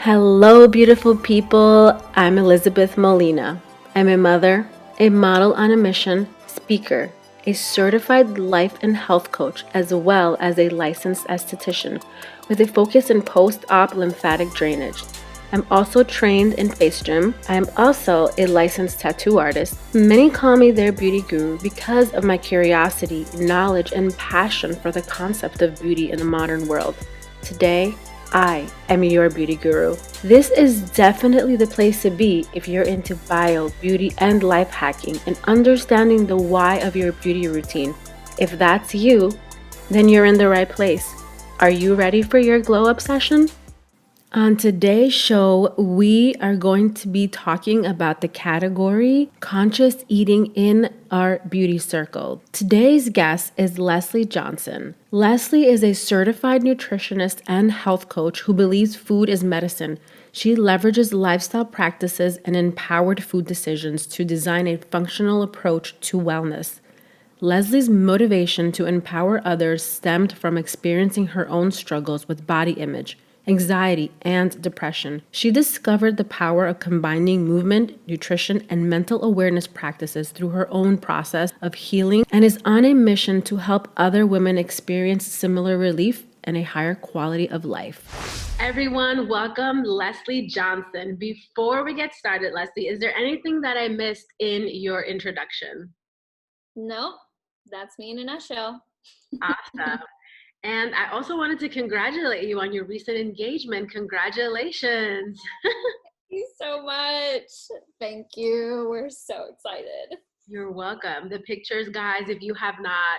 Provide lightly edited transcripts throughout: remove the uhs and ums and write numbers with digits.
Hello, beautiful people. I'm Elizabeth Molina. I'm a mother, a model on a mission, speaker, a certified life and health coach, as well as a licensed esthetician with a focus in post op lymphatic drainage. I'm also trained in face gym. I am also a licensed tattoo artist. Many call me their beauty guru because of my curiosity, knowledge, and passion for the concept of beauty in the modern world. Today, I am your beauty guru. This is definitely the place to be if you're into bio, beauty, and life hacking and understanding the why of your beauty routine. If that's you, then you're in the right place. Are you ready for your glow up session? On today's show, we are going to be talking about the category conscious eating in our beauty circle. Today's guest is Leslie Johnson. Leslie is a certified nutritionist and health coach who believes food is medicine. She leverages lifestyle practices and empowered food decisions to design a functional approach to wellness. Leslie's motivation to empower others stemmed from experiencing her own struggles with body image, anxiety, and depression. She discovered the power of combining movement, nutrition, and mental awareness practices through her own process of healing and is on a mission to help other women experience similar relief and a higher quality of life. Everyone, welcome Leslie Johnson. Before we get started, Leslie, is there anything that I missed in your introduction? Nope, that's me in a nutshell. Awesome. And I also wanted to congratulate you on your recent engagement. Congratulations. Thank you so much. Thank you. We're so excited. You're welcome. The pictures, guys, if you have not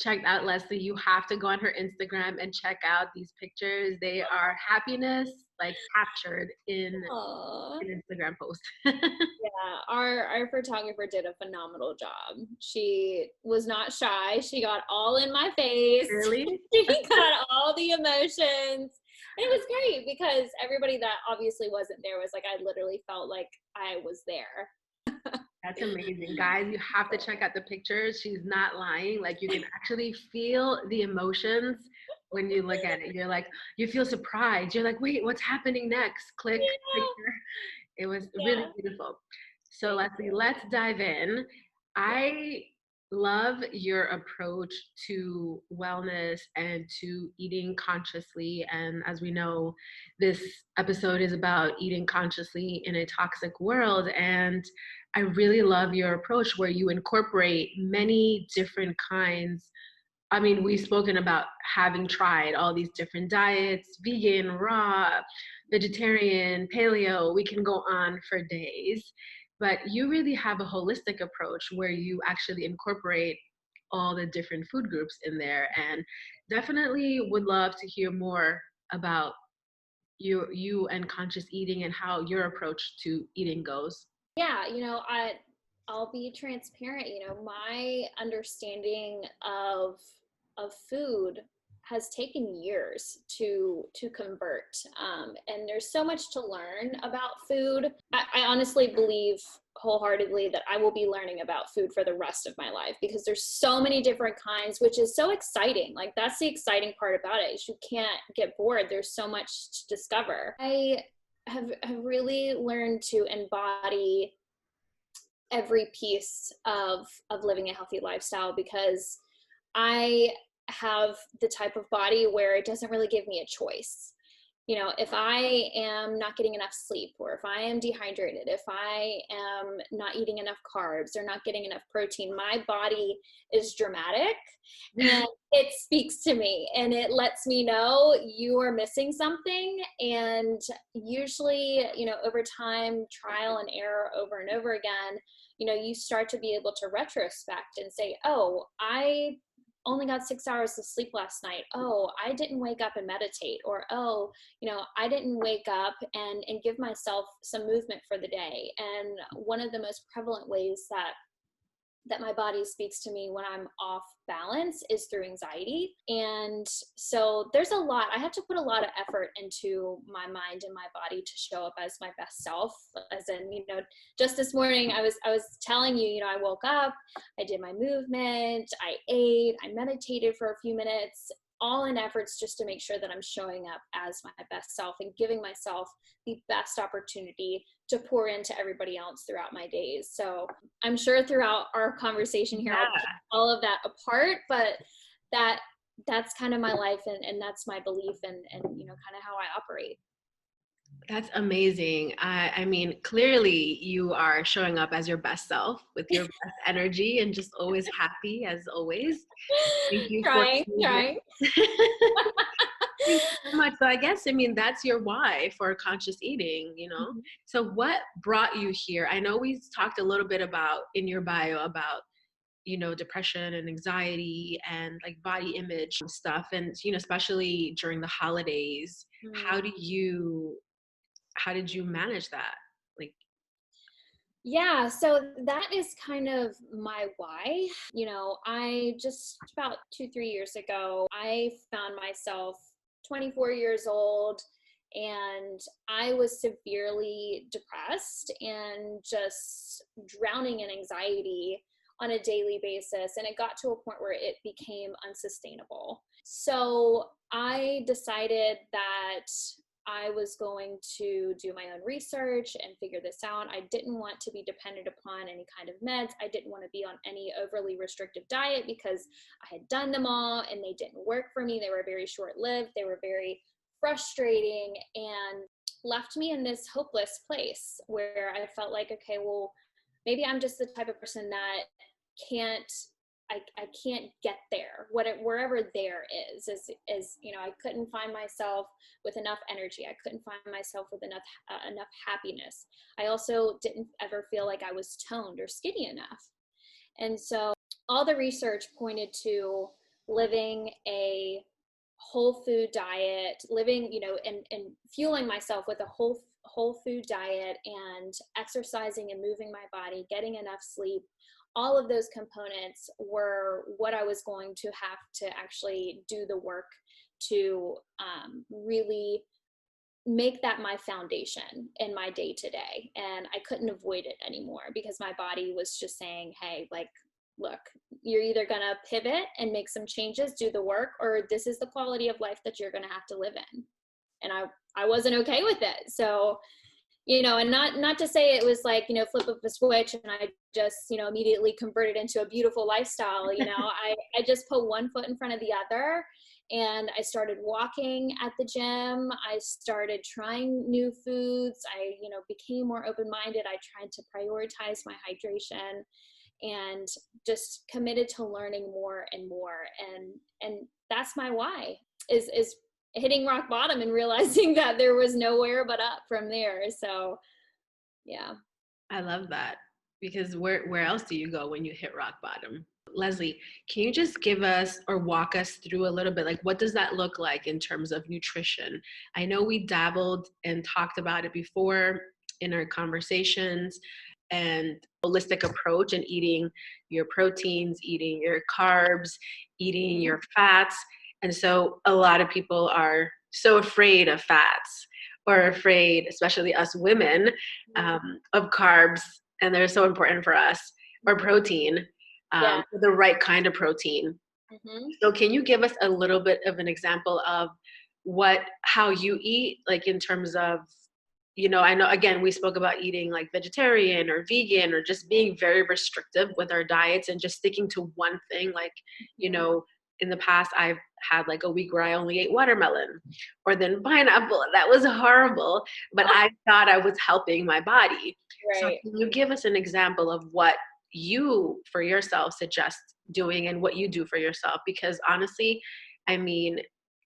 checked out Leslie, you have to go on her Instagram and check out these pictures. They are happiness like captured in Aww. an Instagram post. Yeah, our photographer did a phenomenal job. She was not shy. She got all in my face. Really? She got all the emotions. And it was great because everybody that obviously wasn't there was like, I literally felt like I was there. That's amazing. Guys, you have to check out the pictures. She's not lying. Like you can actually feel the emotions when you look at it. You're like, you feel surprised. You're like, wait, what's happening next? Click picture. It was really Yeah. beautiful. So Thank Leslie, you. let's dive in. Yeah. I love your approach to wellness and to eating consciously. And as we know, this episode is about eating consciously in a toxic world. And I really love your approach where you incorporate many different kinds. I mean, we've spoken about having tried all these different diets, vegan, raw, vegetarian, paleo. We can go on for days. But you really have a holistic approach where you actually incorporate all the different food groups in there. And definitely would love to hear more about you and conscious eating and how your approach to eating goes. Yeah, I'll be transparent. My understanding of food has taken years to convert, and there's so much to learn about food. I honestly believe wholeheartedly that I will be learning about food for the rest of my life because there's so many different kinds, which is so exciting. Like that's the exciting part about it is you can't get bored. There's so much to discover. I have really learned to embody every piece of living a healthy lifestyle because I have the type of body where it doesn't really give me a choice. If I am not getting enough sleep, or if I am dehydrated, if I am not eating enough carbs or not getting enough protein, my body is dramatic and it speaks to me and it lets me know you are missing something. And usually, over time, trial and error over and over again, you start to be able to retrospect and say, oh, I only got 6 hours of sleep last night. Oh, I didn't wake up and meditate. Or, oh, I didn't wake up and give myself some movement for the day. And one of the most prevalent ways that my body speaks to me when I'm off balance is through anxiety. And so there's a lot, I have to put a lot of effort into my mind and my body to show up as my best self. As in, just this morning, I was telling you, I woke up, I did my movement, I ate, I meditated for a few minutes. all in efforts just to make sure that I'm showing up as my best self and giving myself the best opportunity to pour into everybody else throughout my days. So I'm sure throughout our conversation here, I'll Yeah. pick all of that apart, but that's kind of my life, and that's my belief, and kind of how I operate. That's amazing. I mean, clearly you are showing up as your best self with your best energy and just always happy as always. Thank you for Trying. Thank you so much. So I guess, I mean, that's your why for conscious eating, you know? Mhm. So what brought you here? I know we talked a little bit about in your bio about, depression and anxiety and like body image stuff. And, especially during the holidays, how Mm. do you how did you manage that? Like, Yeah, so that is kind of my why. I just about 2, 3 years ago, I found myself 24 years old, and I was severely depressed and just drowning in anxiety on a daily basis. And it got to a point where it became unsustainable. So I decided that I was going to do my own research and figure this out. I didn't want to be dependent upon any kind of meds. I didn't want to be on any overly restrictive diet because I had done them all and they didn't work for me. They were very short-lived. They were very frustrating and left me in this hopeless place where I felt like, okay, well, maybe I'm just the type of person that can't I can't get there. Wherever there is I couldn't find myself with enough energy. I couldn't find myself with enough happiness. I also didn't ever feel like I was toned or skinny enough. And so all the research pointed to living a whole food diet, living, and fueling myself with a whole food diet, and exercising and moving my body, getting enough sleep. All of those components were what I was going to have to actually do the work to really make that my foundation in my day to day. And I couldn't avoid it anymore because my body was just saying, hey, like, look, you're either going to pivot and make some changes, do the work, or this is the quality of life that you're going to have to live in. And I wasn't okay with it. So, and not to say it was like, flip of a switch and I just, immediately converted into a beautiful lifestyle. I just put one foot in front of the other, and I started walking at the gym. I started trying new foods. I, became more open-minded. I tried to prioritize my hydration and just committed to learning more and more. And that's my why, is hitting rock bottom and realizing that there was nowhere but up from there. So yeah. I love that, because where else do you go when you hit rock bottom? Leslie, can you just give us or walk us through a little bit, like what does that look like in terms of nutrition? I know we dabbled and talked about it before in our conversations, and holistic approach and eating your proteins, eating your carbs, eating your fats. And so a lot of people are so afraid of fats, or afraid, especially us women, of carbs, and they're so important for us, or protein, Yeah. the right kind of protein. Mm-hmm. So can you give us a little bit of an example of how you eat, like in terms of, I know, again, we spoke about eating like vegetarian or vegan, or just being very restrictive with our diets and just sticking to one thing. Like, in the past, I've had like a week where I only ate watermelon or then pineapple. That was horrible, but I thought I was helping my body. So Right. can you give us an example of what you for yourself suggest doing and what you do for yourself? Because honestly, I mean,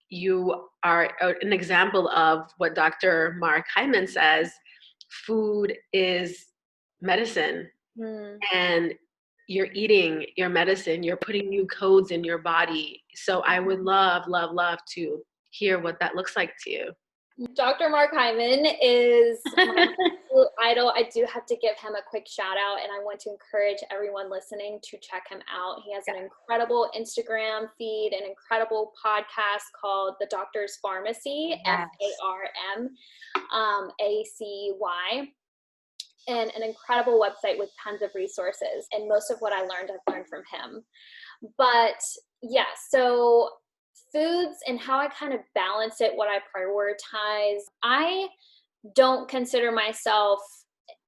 you are an example of what Dr. Mark Hyman says: food is medicine, Mm. and you're eating your medicine, you're putting new codes in your body. So I would love, love, love to hear what that looks like to you. Dr. Mark Hyman is my absolute idol. I do have to give him a quick shout out, and I want to encourage everyone listening to check him out. He has an incredible Instagram feed, an incredible podcast called The Doctor's Pharmacy, Yes. FARMACY, and an incredible website with tons of resources. And most of what I've learned from him. But yeah, so Foods and how I kind of balance it, what I prioritize. I don't consider myself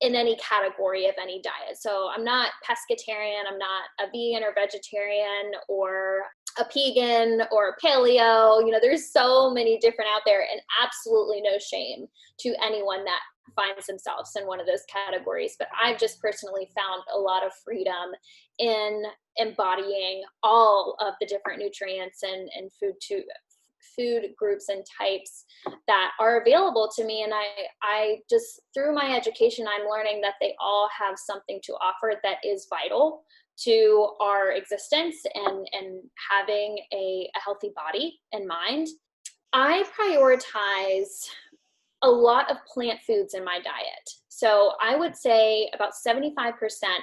in any category of any diet. So I'm not pescatarian, I'm not a vegan or vegetarian or a pegan or a paleo. There's so many different out there, and absolutely no shame to anyone that finds themselves in one of those categories. But I've just personally found a lot of freedom in embodying all of the different nutrients and food groups and types that are available to me. And I just, through my education, I'm learning that they all have something to offer that is vital to our existence and having a healthy body and mind. I prioritize a lot of plant foods in my diet. So I would say about 75%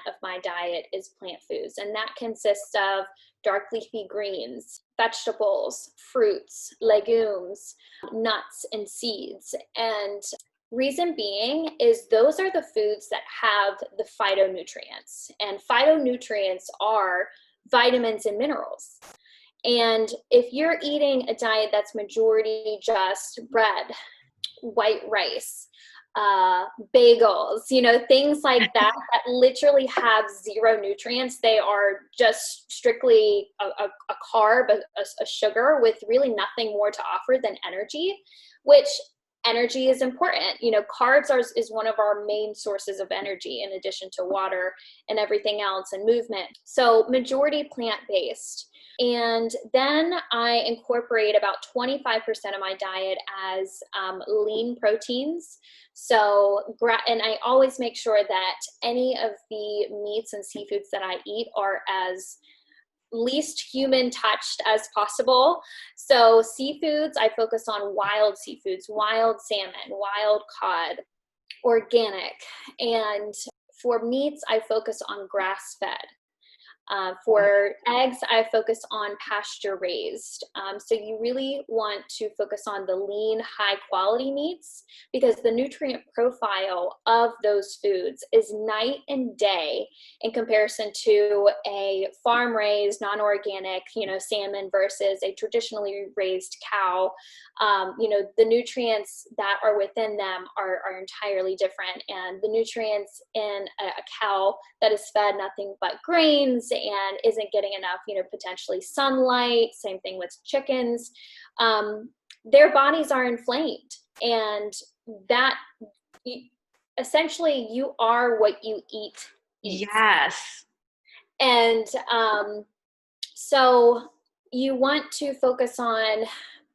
of my diet is plant foods, and that consists of dark leafy greens, vegetables, fruits, legumes, nuts, and seeds. And reason being is those are the foods that have the phytonutrients, and phytonutrients are vitamins and minerals. And if you're eating a diet that's majority just bread, white rice, bagels, things like that, that literally have zero nutrients. They are just strictly a carb, a sugar with really nothing more to offer than energy, which energy is important. Carbs is one of our main sources of energy in addition to water and everything else and movement. So majority plant-based. And then I incorporate about 25% of my diet as lean proteins. So, and I always make sure that any of the meats and seafoods that I eat are as least human touched as possible. So seafoods, I focus on wild seafoods, wild salmon, wild cod, organic. And for meats, I focus on grass-fed. For eggs, I focus on pasture raised. So you really want to focus on the lean, high quality meats, because the nutrient profile of those foods is night and day in comparison to a farm raised, non-organic, salmon versus a traditionally raised cow. The nutrients that are within them are entirely different. And the nutrients in a cow that is fed nothing but grains and isn't getting enough, potentially sunlight, same thing with chickens, their bodies are inflamed. And that essentially you are what you eat. Yes. And so you want to focus on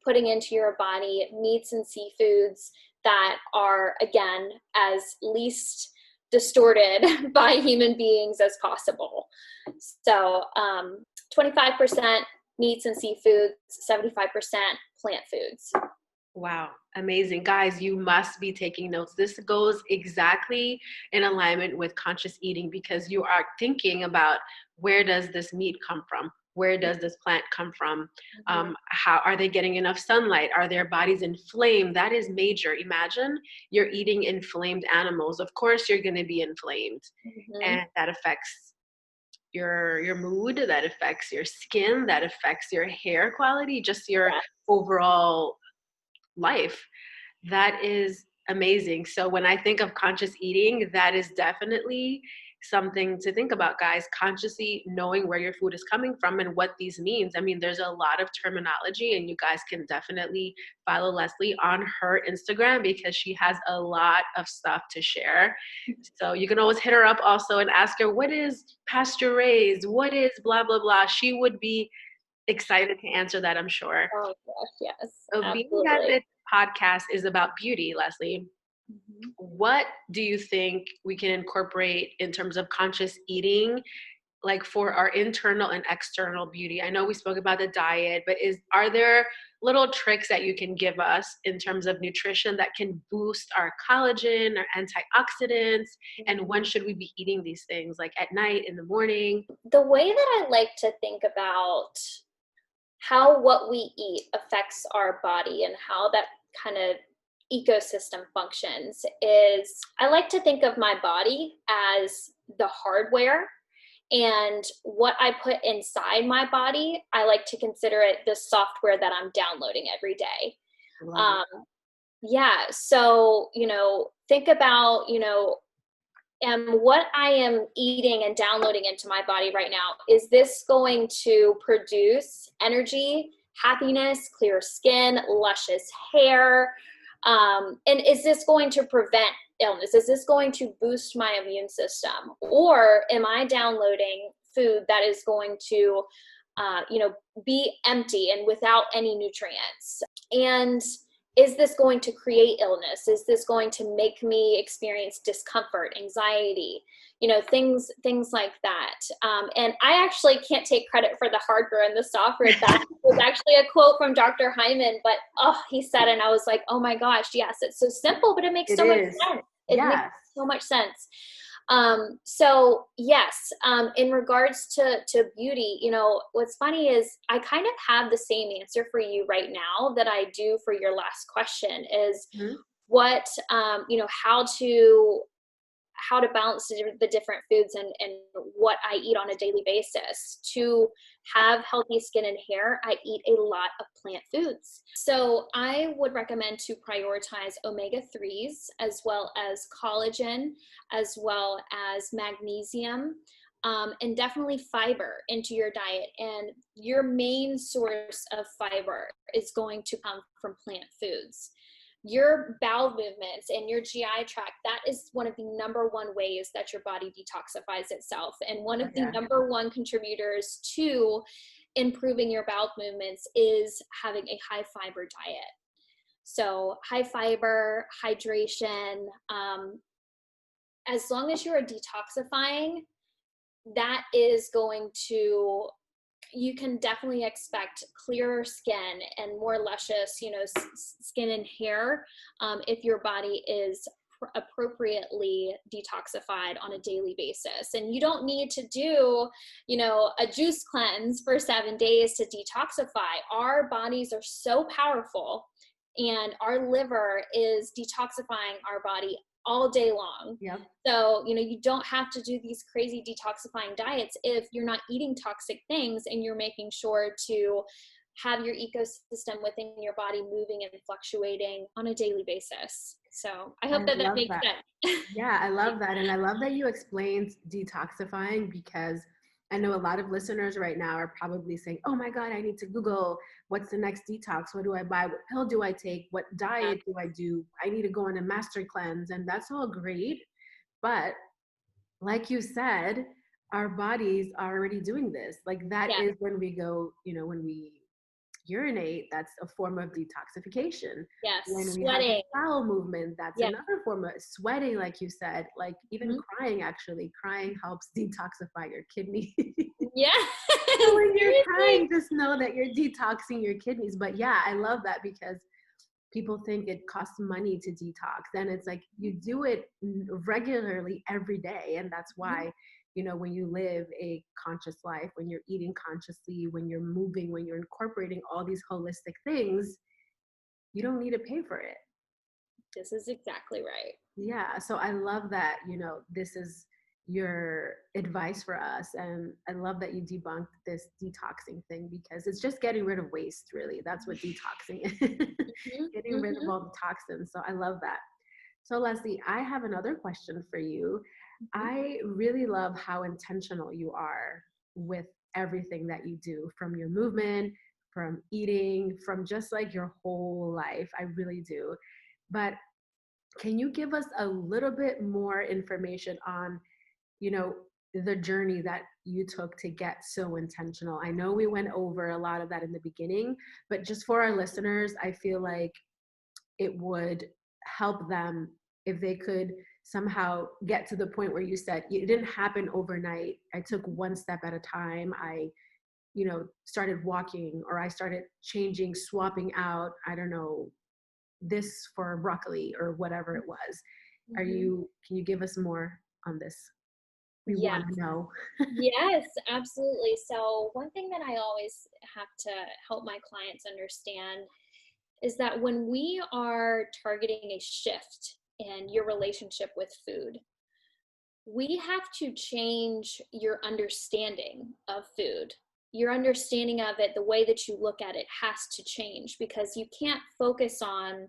putting into your body meats and seafoods that are, again, as least distorted by human beings as possible. So 25% meats and seafoods, 75% plant foods. Wow, amazing. Guys, you must be taking notes. This goes exactly in alignment with conscious eating, because you are thinking about, where does this meat come from? Where does this plant come from? How are they getting enough sunlight? Are their bodies inflamed? That is major. Imagine you're eating inflamed animals. Of course, you're going to be inflamed, and that affects your mood, that affects your skin, that affects your hair quality, just your overall life. That is amazing. So when I think of conscious eating, that is definitely something to think about, guys. Consciously knowing where your food is coming from and what these means. I mean, there's a lot of terminology, and you guys can definitely follow Leslie on her Instagram, because she has a lot of stuff to share. So you can always hit her up also and ask her, what is pasture raised? What is blah, blah, blah? She would be excited to answer that, I'm sure. Oh gosh, yes. So being that this podcast is about beauty, Leslie, what do you think we can incorporate in terms of conscious eating, like for our internal and external beauty? I know we spoke about the diet, but are there little tricks that you can give us in terms of nutrition that can boost our collagen or antioxidants? And when should we be eating these things? Like at night, in the morning? The way that I like to think about how what we eat affects our body and how that kind of ecosystem functions is, I like to think of my body as the hardware And what I put inside my body, I like to consider it the software that I'm downloading every day. I love it. Um, yeah. So, think about, and what I am eating and downloading into my body right now, is this going to produce energy, happiness, clear skin, luscious hair? And is this going to prevent illness? Is this going to boost my immune system? Or am I downloading food that is going to, be empty and without any nutrients? And is this going to create illness? Is this going to make me experience discomfort, anxiety, things like that? And I actually can't take credit for the hardware and the software. That was actually a quote from Dr. Hyman, but he said, and I was like, oh my gosh, yes, it's so simple, but it makes It so much is. sense. It makes Yes. so much sense. So yes, in regards to beauty, what's funny is I kind of have the same answer for you right now that I do for your last question, is Mhm. what, how to balance the different foods and what I eat on a daily basis. To have healthy skin and hair, I eat a lot of plant foods. So I would recommend to prioritize omega-3s, as well as collagen, as well as magnesium, and definitely fiber into your diet. And your main source of fiber is going to come from plant foods. Your bowel movements and your GI tract, that is one of the number one ways that your body detoxifies itself. And one Oh, of the yeah. number one contributors to improving your bowel movements is having a high fiber diet. So high fiber, hydration, as long as you are detoxifying, that is going to, you can definitely expect clearer skin and more luscious, skin and hair, if your body is appropriately detoxified on a daily basis. And you don't need to do, a juice cleanse for 7 days to detoxify. Our bodies are so powerful, and our liver is detoxifying our body all day long. Yep. So, you don't have to do these crazy detoxifying diets if you're not eating toxic things, and you're making sure to have your ecosystem within your body moving and fluctuating on a daily basis. So I I hope that love makes that. sense. Yeah, I love that. And I love that you explained detoxifying, because I know a lot of listeners right now are probably saying, oh my God, I need to Google what's the next detox? What do I buy? What pill do I take? What diet do I do? I need to go on a master cleanse. And that's all great. But like you said, our bodies are already doing this. Like that Yeah. is when we go, when we urinate, that's a form of detoxification. When Yes. we have a Sweating. bowel movement, that's Yeah. another form of sweating, like you said. Like even Mhm. crying, actually, crying helps detoxify your kidney. Yeah. So when you're Seriously. crying, just know that you're detoxing your kidneys. But yeah, I love that, because people think it costs money to detox, and it's like you do it regularly every day. And that's Mhm. why, when you live a conscious life, when you're eating consciously, when you're moving, when you're incorporating all these holistic things, you don't need to pay for it. This is exactly right. Yeah, so I love that, this is your advice for us. And I love that you debunked this detoxing thing, because it's just getting rid of waste, really. That's what detoxing is. Mhm. Getting rid of Mhm. all the toxins. So I love that. So Leslie, I have another question for you. Mhm. I really love how intentional you are with everything that you do, from your movement, from eating, from just like your whole life. I really do. But can you give us a little bit more information on, you know, the journey that you took to get so intentional? I know we went over a lot of that in the beginning, but just for our listeners, I feel like it would help them if they could somehow get to the point where you said it didn't happen overnight. I took one step at a time. I, started walking, or I started changing, swapping out, I don't know, this for broccoli or whatever it was. Mhm. Can you give us more on this? We Yes. want to know. Yes, absolutely. So, one thing that I always have to help my clients understand is that when we are targeting a shift in your relationship with food, we have to change your understanding of food. Your understanding of it, the way that you look at it has to change, because you can't focus on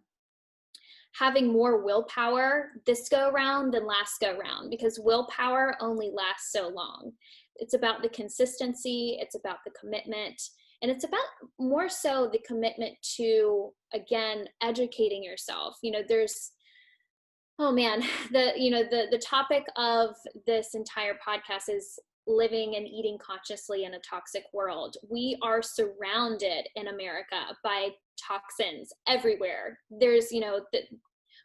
having more willpower this go round than last go round, because willpower only lasts so long. It's about the consistency, it's about the commitment, and it's about more so the commitment to, again, educating yourself. There's, oh man, the topic of this entire podcast is living and eating consciously in a toxic world. We are surrounded in America by toxins everywhere. There's,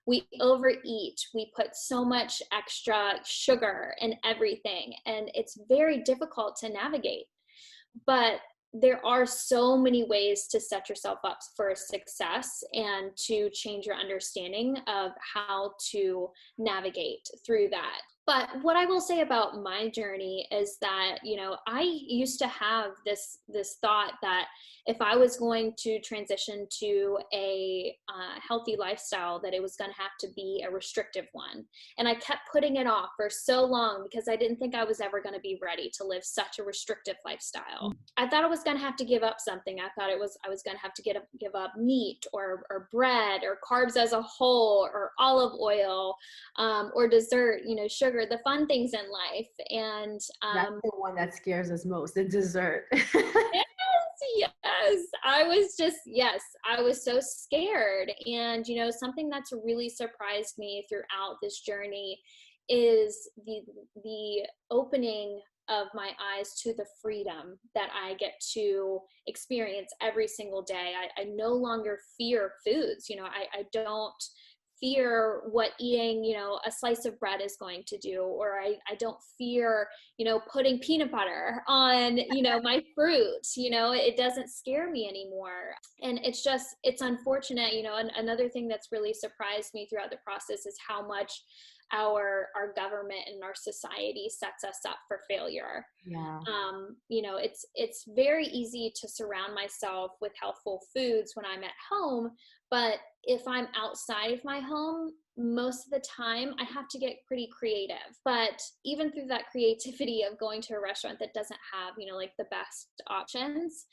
we overeat, we put so much extra sugar in everything, and it's very difficult to navigate. But there are so many ways to set yourself up for success and to change your understanding of how to navigate through that. But what I will say about my journey is that, I used to have this thought that if I was going to transition to a healthy lifestyle, that it was going to have to be a restrictive one. And I kept putting it off for so long because I didn't think I was ever going to be ready to live such a restrictive lifestyle. I thought I was going to have to give up something. I thought I was going to have to give up meat or bread or carbs as a whole, or olive oil, or dessert, sugar, the fun things in life. And That's the one that scares us most, the dessert. yes, I was so scared. And something that's really surprised me throughout this journey is the opening of my eyes to the freedom that I get to experience every single day. I no longer fear foods. I don't fear what eating, a slice of bread is going to do, or I don't fear, putting peanut butter on, my fruit. It doesn't scare me anymore. And it's unfortunate, and another thing that's really surprised me throughout the process is how much our government and our society sets us up for failure. Yeah. It's very easy to surround myself with healthful foods when I'm at home, but if I'm outside of my home, most of the time I have to get pretty creative. But even through that creativity of going to a restaurant that doesn't have, like the best options,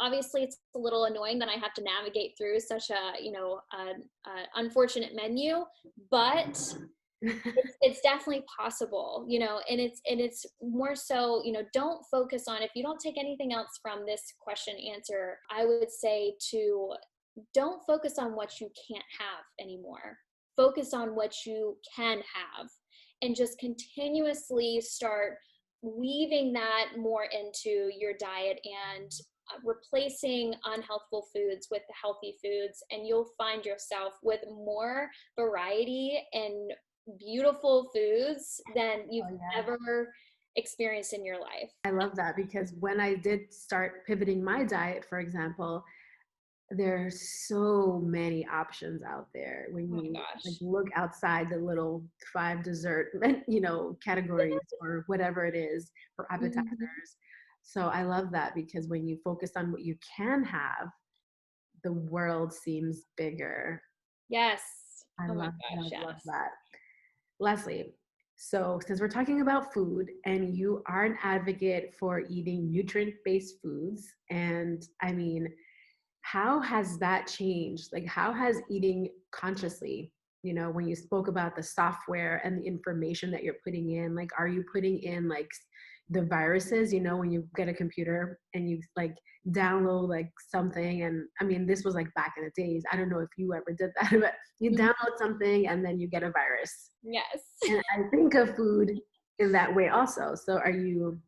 obviously it's a little annoying that I have to navigate through such a unfortunate menu, but it's definitely possible, and it's more so, don't focus on, if you don't take anything else from this question answer, I would say to don't focus on what you can't have anymore. Focus on what you can have, and just continuously start weaving that more into your diet, and replacing unhealthful foods with the healthy foods, and you'll find yourself with more variety and beautiful foods than you've ever experienced in your life. I love that, because when I did start pivoting my diet, for example, there's so many options out there when Oh you like gosh. look outside the little 5 dessert categories or whatever it is for Mhm. appetizers. So I love that, because when you focus on what you can have, the world seems bigger. Yes. I Oh my love, gosh, love, love yes. that. Leslie, so since we're talking about food and you are an advocate for eating nutrient-based foods, and I mean, how has that changed? Like, how has eating consciously, when you spoke about the software and the information that you're putting in, like, are you putting in like the viruses, when you get a computer and you like download like something, and I mean, this was like back in the days. I don't know if you ever did that, but you Mhm. download something and then you get a virus. Yes. And I think of food in that way also. So are you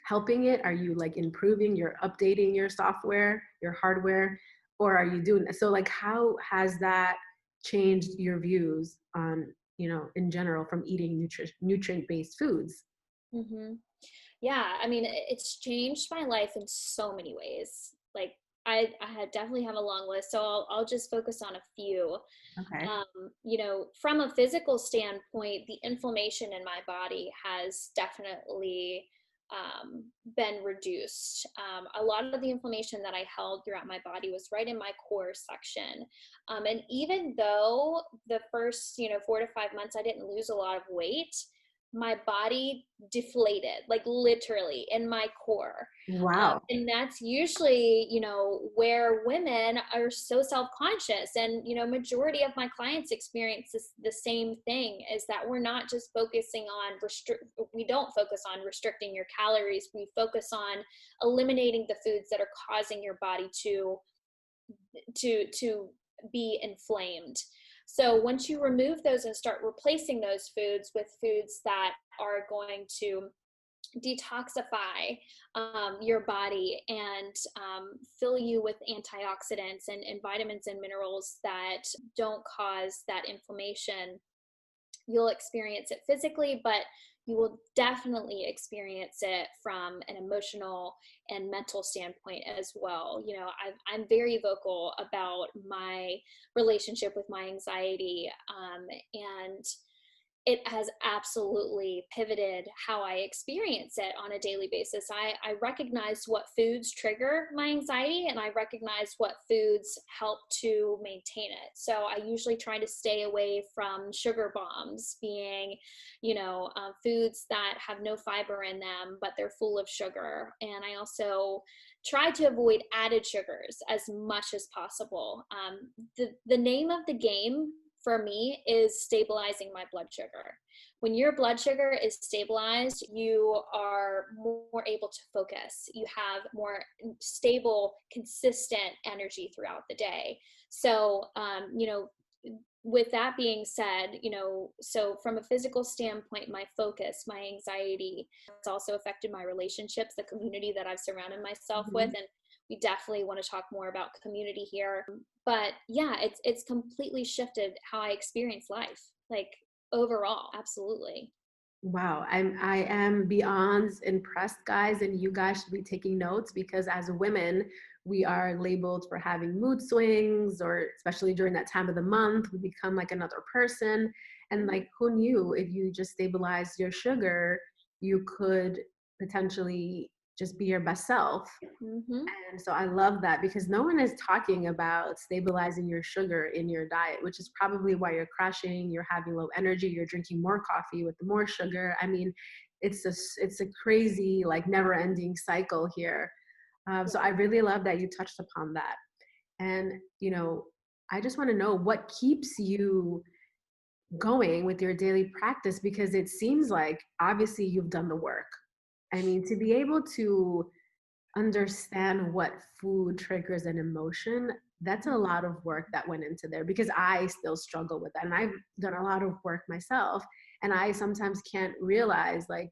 helping it? Are you like improving, you're updating your software, your hardware, or are you doing that? So like, how has that changed your views on, in general, from eating nutrient-based foods? Hmm. Yeah, I mean, it's changed my life in so many ways. Like, I had definitely have a long list, so I'll just focus on a few. Okay. From a physical standpoint, the inflammation in my body has definitely been reduced. A lot of the inflammation that I held throughout my body was right in my core section. And even though the first, 4 to 5 months, I didn't lose a lot of weight, my body deflated, like literally in my core. Wow. And that's usually, where women are so self-conscious. And, majority of my clients experience the same thing, is that we're not just focusing on we don't focus on restricting your calories. We focus on eliminating the foods that are causing your body to be inflamed. So once you remove those and start replacing those foods with foods that are going to detoxify your body and fill you with antioxidants and vitamins and minerals that don't cause that inflammation, you'll experience it physically, but you will definitely experience it from an emotional and mental standpoint as well. I'm very vocal about my relationship with my anxiety, and it has absolutely pivoted how I experience it on a daily basis. I recognize what foods trigger my anxiety, and I recognize what foods help to maintain it. So I usually try to stay away from sugar bombs, being, foods that have no fiber in them, but they're full of sugar. And I also try to avoid added sugars as much as possible. The name of the game for me is stabilizing my blood sugar. When your blood sugar is stabilized, you are more able to focus. You have more stable, consistent energy throughout the day. So, with that being said, so from a physical standpoint, my focus, my anxiety, it's also affected my relationships, the community that I've surrounded myself with. And we definitely want to talk more about community here. But yeah, it's completely shifted how I experience life, like overall. Absolutely. Wow, I am beyond impressed, guys, and you guys should be taking notes, because as women, we are labeled for having mood swings, or especially during that time of the month, we become like another person. And like, who knew, if you just stabilize your sugar, you could potentially just be your best self. Mm-hmm. And so I love that, because no one is talking about stabilizing your sugar in your diet, which is probably why you're crashing, you're having low energy, you're drinking more coffee with more sugar. I mean, it's a crazy, like, never ending cycle here. So I really love that you touched upon that. And, I just want to know what keeps you going with your daily practice, because it seems like obviously you've done the work. I mean, to be able to understand what food triggers an emotion, that's a lot of work that went into there, because I still struggle with that. And I've done a lot of work myself. And I sometimes can't realize, like,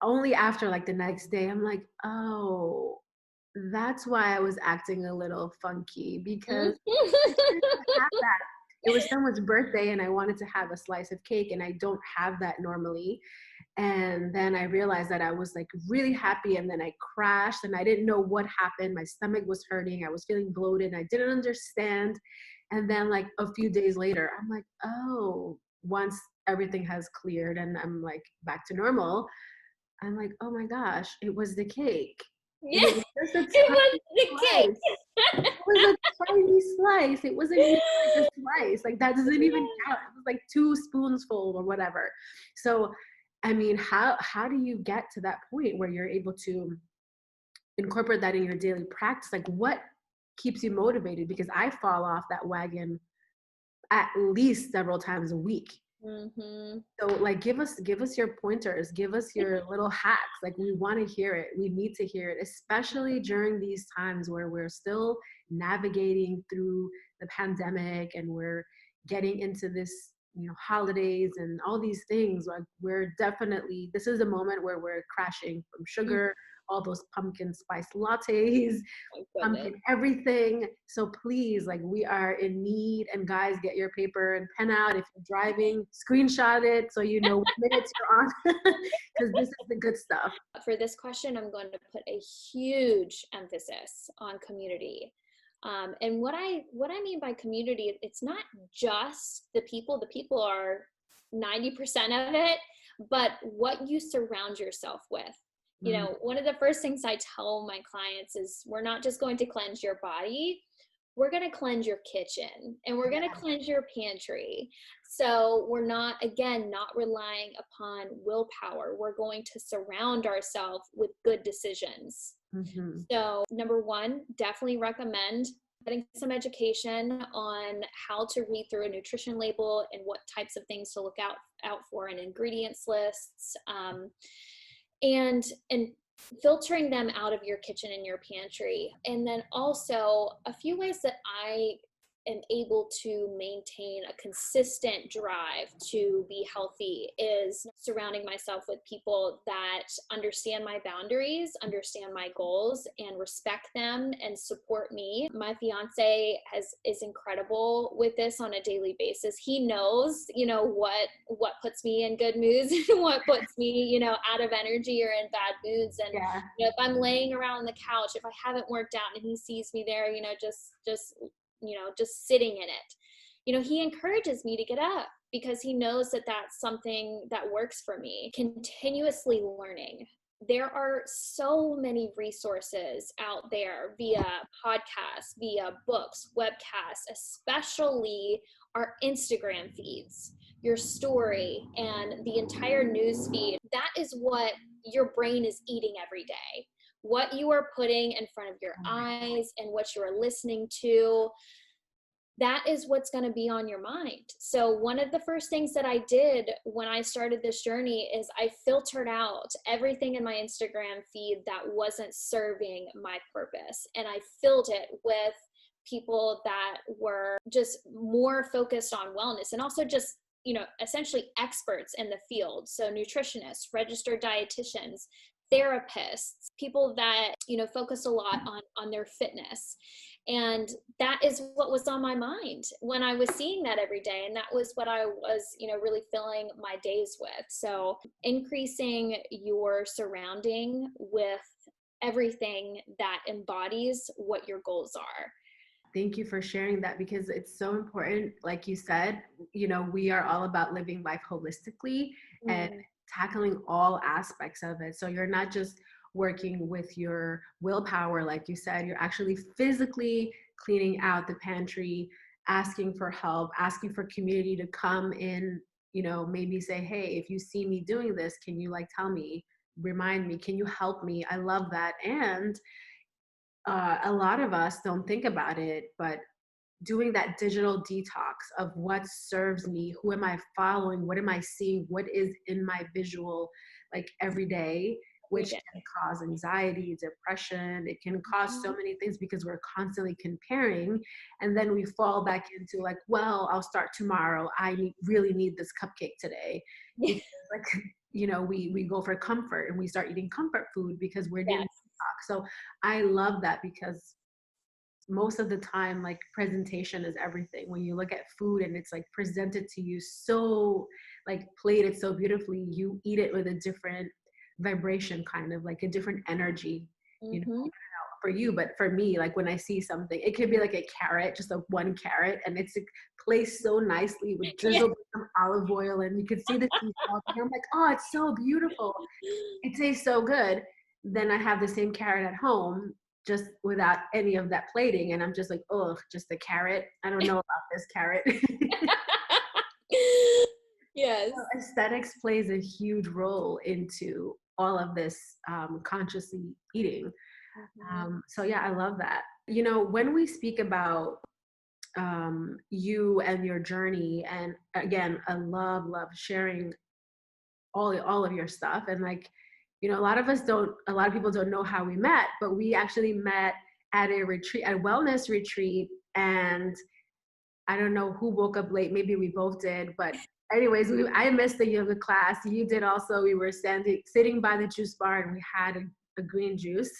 only after like the next day, I'm like, oh, that's why I was acting a little funky, because I didn't have that. It was someone's birthday and I wanted to have a slice of cake, and I don't have that normally. And then I realized that I was like really happy, and then I crashed and I didn't know what happened. My stomach was hurting. I was feeling bloated. I didn't understand. And then like a few days later, I'm like, oh, once everything has cleared and I'm like back to normal, I'm like, oh my gosh, it was the cake. And it Yeah, was just a it tiny was the cake. slice. It was a tiny slice. It wasn't even like a slice. Like, that doesn't even count. It was like 2 spoonsful or whatever. So, I mean, how do you get to that point where you're able to incorporate that in your daily practice? Like, what keeps you motivated? Because I fall off that wagon at least several times a week. Mm-hmm. So like, give us your pointers, give us your little hacks. Like, we want to hear it. We need to hear it, especially during these times where we're still navigating through the pandemic, and we're getting into this, holidays and all these things. Like, we're definitely, this is a moment where we're crashing from sugar, all those pumpkin spice lattes, My pumpkin goodness. everything. So please, like, we are in need. And guys, get your paper and pen out. If you're driving, screenshot it so you know what minutes you're on, because this is the good stuff. For this question, I'm going to put a huge emphasis on community. And what I mean by community, it's not just the people. The people are 90% of it, but what you surround yourself with. You know, one of the first things I tell my clients is we're not just going to cleanse your body, we're going to cleanse your kitchen and we're going to cleanse your pantry. So we're not, again, not relying upon willpower. We're going to surround ourselves with good decisions. Mm-hmm. So, number one, definitely recommend getting some education on how to read through a nutrition label and what types of things to look out for in ingredients lists, and filtering them out of your kitchen and your pantry. And then also a few ways that I am able to maintain a consistent drive to be healthy is surrounding myself with people that understand my boundaries, understand my goals, and respect them and support me. My fiance is incredible with this on a daily basis. He knows, you know, what puts me in good moods and what puts me, you know, out of energy or in bad moods. And Yeah. you know, if I'm laying around on the couch, if I haven't worked out and he sees me there, you know, just sitting in it, you know, he encourages me to get up because he knows that that's something that works for me. Continuously learning. There are so many resources out there via podcasts, via books, webcasts, especially our Instagram feeds, your story, and the entire news feed. That is what your brain is eating every day. What you are putting in front of your eyes and what you are listening to, that is what's going to be on your mind. So one of the first things that I did when I started this journey is I filtered out everything in my Instagram feed that wasn't serving my purpose. And I filled it with people that were just more focused on wellness and also just, you know, essentially experts in the field. So nutritionists, registered dietitians, therapists, people that, you know, focus a lot on their fitness. And that is what was on my mind when I was seeing that every day. And that was what I was, you know, really filling my days with. So increasing your surrounding with everything that embodies what your goals are. Thank you for sharing that because it's so important. Like you said, you know, we are all about living life holistically and tackling all aspects of it. So you're not just working with your willpower, like you said, you're actually physically cleaning out the pantry, asking for help, asking for community to come in, you know, maybe say, hey, if you see me doing this, can you like tell me, remind me, can you help me? I love that. And a lot of us don't think about it, but doing that digital detox of what serves me, who am I following, what am I seeing, what is in my visual, like every day, which can cause anxiety, depression. It can cause so many things because we're constantly comparing. And then we fall back into like, well, I'll start tomorrow. Really need this cupcake today. Because like, you know, we go for comfort and we start eating comfort food because we're doing detox. So I love that because most of the time, like presentation is everything. When you look at food and it's like presented to you so like plated so beautifully, you eat it with a different vibration, kind of like a different energy, you know, for you. But for me, like when I see something, it could be like a carrot, just a one carrot, and it's like, placed so nicely with drizzled with some olive oil, and you can see the sea salt. And I'm like, oh, it's so beautiful. It tastes so good. Then I have the same carrot at home, just without any of that plating, and I'm just like, oh, just a carrot. I don't know about this carrot. Yes. So aesthetics plays a huge role into all of this consciously eating. So yeah, I love that. You know, when we speak about you and your journey, and again, I love sharing all of your stuff. And like, you know, a lot of people don't know how we met, but we actually met at a retreat, a wellness retreat. And I don't know who woke up late. Maybe we both did, but anyways, I missed the yoga class. You did also. We were sitting by the juice bar and we had a green juice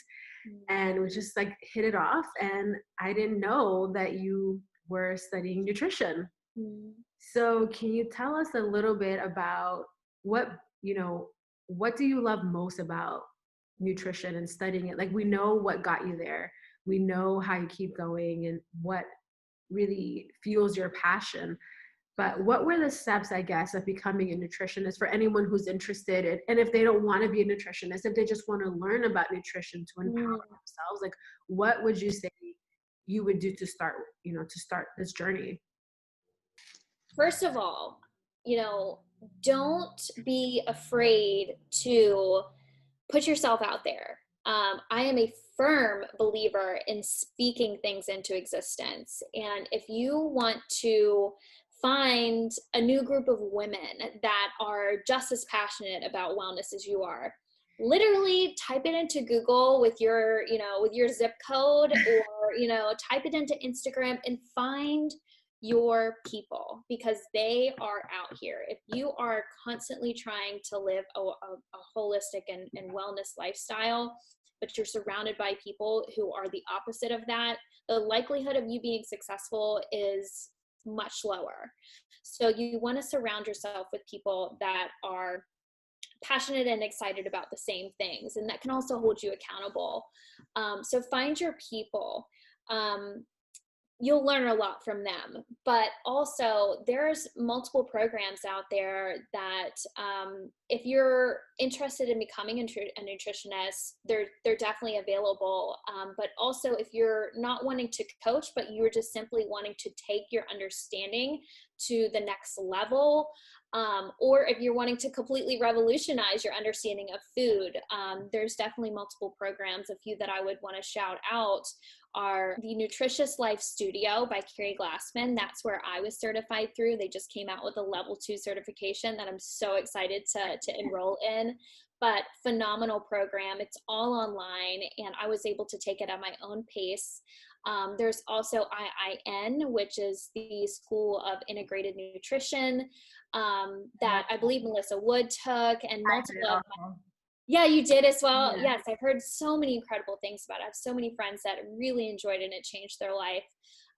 and we just like hit it off. And I didn't know that you were studying nutrition. So can you tell us a little bit about what, you know, what do you love most about nutrition and studying it? Like we know what got you there. We know how you keep going and what really fuels your passion. But what were the steps, I guess, of becoming a nutritionist for anyone who's interested in, and if they don't want to be a nutritionist, if they just want to learn about nutrition to empower Mm. themselves, like what would you say you would do to start, to start this journey? First of all, don't be afraid to put yourself out there. I am a firm believer in speaking things into existence. And if you want to find a new group of women that are just as passionate about wellness as you are, literally type it into Google with your zip code, or, type it into Instagram and find your people, because they are out here. If you are constantly trying to live a holistic and wellness lifestyle, but you're surrounded by people who are the opposite of that, the likelihood of you being successful is much lower. So you want to surround yourself with people that are passionate and excited about the same things, and that can also hold you accountable. So find your people. You'll learn a lot from them. But also, there's multiple programs out there that, if you're interested in becoming a nutritionist, they're definitely available. But also, if you're not wanting to coach, but you're just simply wanting to take your understanding to the next level, or if you're wanting to completely revolutionize your understanding of food, there's definitely multiple programs. A few that I would want to shout out are the Nutritious Life Studio by Carrie Glassman. That's where I was certified through. They just came out with a level 2 certification that I'm so excited to enroll in. But phenomenal program. It's all online, and I was able to take it at my own pace. There's also IIN, which is the School of Integrated Nutrition, that I believe Melissa Wood took, and multiple of my. Yeah, you did as well. Yeah. Yes, I've heard so many incredible things about it. I have so many friends that really enjoyed it and it changed their life.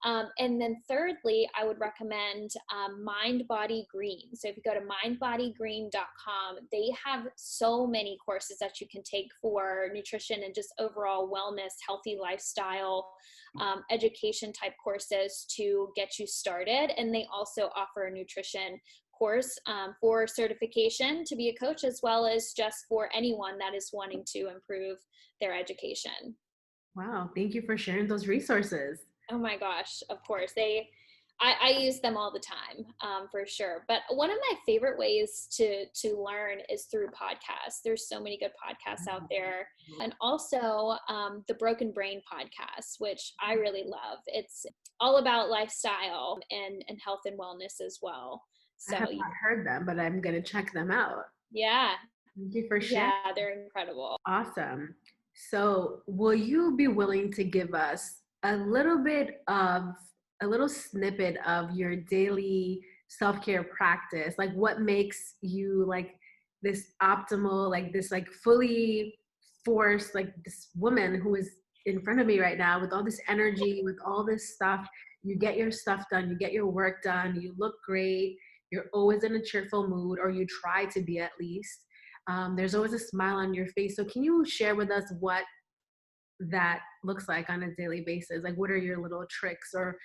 And then thirdly, I would recommend Mind Body Green. So if you go to mindbodygreen.com, they have so many courses that you can take for nutrition and just overall wellness, healthy lifestyle, education type courses to get you started. And they also offer a nutrition course for certification to be a coach, as well as just for anyone that is wanting to improve their education. Wow, thank you for sharing those resources. Oh my gosh, of course. I use them all the time, for sure. But one of my favorite ways to learn is through podcasts. There's so many good podcasts out there. And also the Broken Brain podcast, which I really love. It's all about lifestyle and health and wellness as well. I So have not heard them, but I'm going to check them out. yeah, Thank you for sharing. yeah, they're incredible. Awesome. So, will you be willing to give us a little snippet of your daily self-care practice? Like what makes you like this optimal, like this like fully forced, like this woman who is in front of me right now with all this energy, with all this stuff. You get your stuff done, you get your work done, you look great, you're always in a cheerful mood, or you try to be at least. There's always a smile on your face. So can you share with us what that looks like on a daily basis? Like what are your little tricks or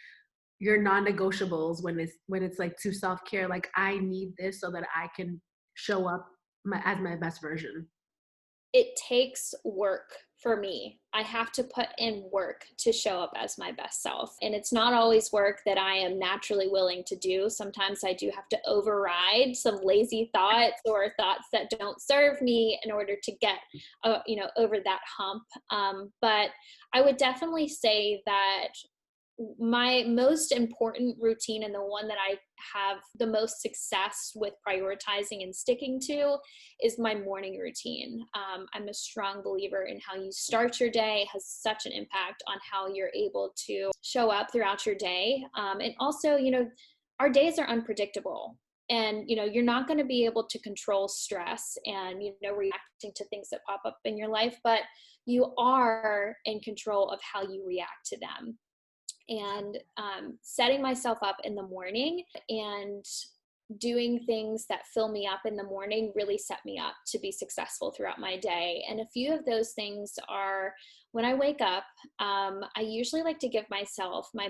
your non-negotiables when it's like to self-care, like I need this so that I can show up as my best version? It takes work for me. I have to put in work to show up as my best self. And it's not always work that I am naturally willing to do. Sometimes I do have to override some lazy thoughts or thoughts that don't serve me in order to get, over that hump. But I would definitely say that my most important routine, and the one that I have the most success with prioritizing and sticking to, is my morning routine. I'm a strong believer in how you start your day has such an impact on how you're able to show up throughout your day. And also, our days are unpredictable. And, you're not going to be able to control stress and, reacting to things that pop up in your life, but you are in control of how you react to them. And setting myself up in the morning and doing things that fill me up in the morning really set me up to be successful throughout my day. And a few of those things are, when I wake up, I usually like to give my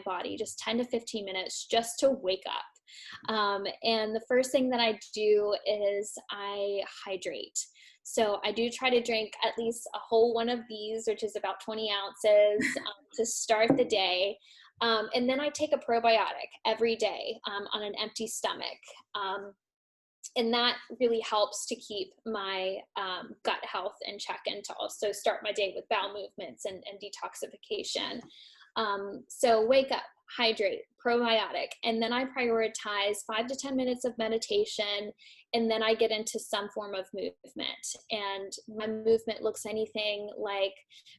body just 10 to 15 minutes just to wake up. And the first thing that I do is I hydrate. So I do try to drink at least a whole one of these, which is about 20 ounces to start the day. And then I take a probiotic every day on an empty stomach. And that really helps to keep my gut health in check and to also start my day with bowel movements and detoxification. So wake up, hydrate, probiotic, and then I prioritize 5 to 10 minutes of meditation, and then I get into some form of movement. And my movement looks anything like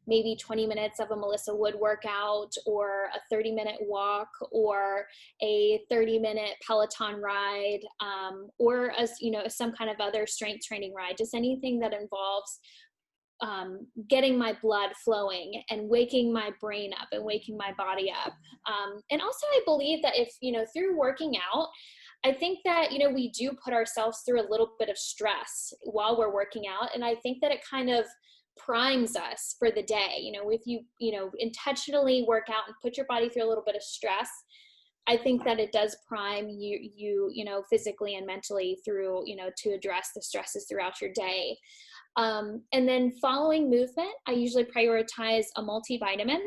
maybe 20 minutes of a Melissa Wood workout, or a 30-minute walk, or a 30-minute Peloton ride, or some kind of other strength training ride, just anything that involves getting my blood flowing and waking my brain up and waking my body up. And also I believe that if, through working out, I think that, we do put ourselves through a little bit of stress while we're working out. And I think that it kind of primes us for the day. If you, intentionally work out and put your body through a little bit of stress, I think that it does prime you physically and mentally through, to address the stresses throughout your day. And then following movement, I usually prioritize a multivitamin.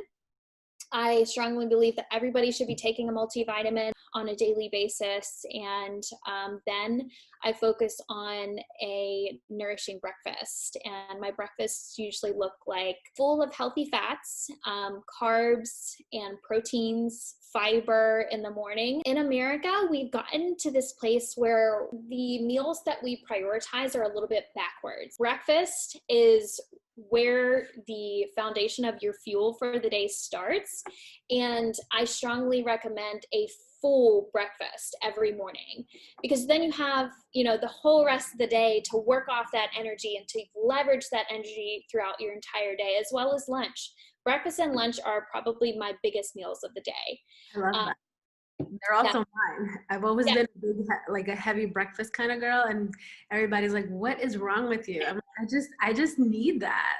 I strongly believe that everybody should be taking a multivitamin on a daily basis. And then I focus on a nourishing breakfast. And my breakfasts usually look like full of healthy fats, carbs and proteins, fiber in the morning. In America, we've gotten to this place where the meals that we prioritize are a little bit backwards. Breakfast is where the foundation of your fuel for the day starts. And I strongly recommend a full breakfast every morning, because then you have, the whole rest of the day to work off that energy and to leverage that energy throughout your entire day, as well as lunch. Breakfast and lunch are probably my biggest meals of the day. I love that. They're also mine. I've always been like a heavy breakfast kind of girl, and everybody's like, "What is wrong with you?" I'm like, I just need that.